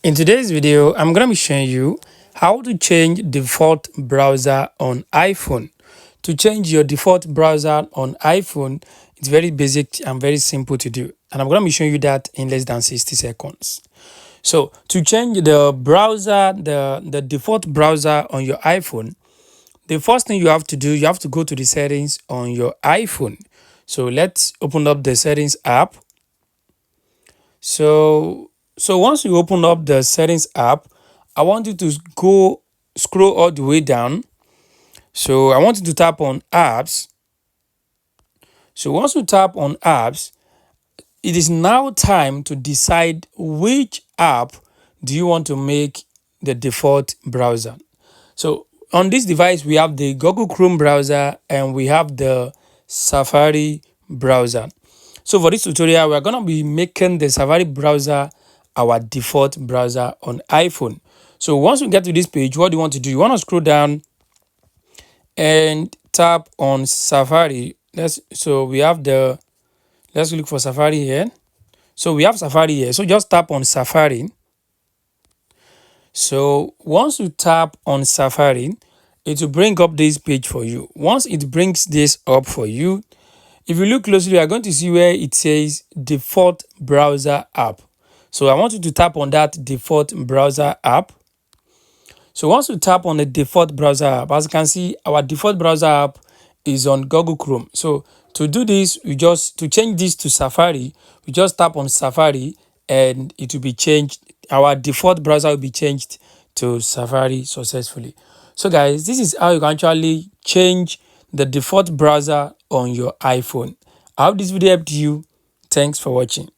In today's video, I'm going to be showing you how to change default browser on iPhone. To change your default browser on iPhone, it's very basic and very simple to do. And I'm going to be showing you that in less than 60 seconds. So to change the browser, the default browser on your iPhone, the first thing you have to do, you have to go to the settings on your iPhone. So let's open up the settings app. So once you open up the settings app, I want you to scroll all the way down. So I want you to tap on apps. So once you tap on apps, it is now time to decide which app do you want to make the default browser. So on this device, we have the Google Chrome browser and we have the Safari browser. So for this tutorial, we're going to be making the Safari browser our default browser on iPhone. So once we get to this page, what do you want to do? You want to scroll down and tap on Safari. Let's look for Safari here. So we have Safari here. So just tap on Safari. So once you tap on Safari, it will bring up this page for you. Once it brings this up for you, if you look closely, you are going to see where it says default browser app. So I want you to tap on that default browser app. So once you tap on the default browser app, as you can see, our default browser app is on Google Chrome. So to do this, to change this to Safari, we just tap on Safari and it will be changed. Our default browser will be changed to Safari successfully. So guys, this is how you can actually change the default browser on your iPhone. I hope this video helped you. Thanks for watching.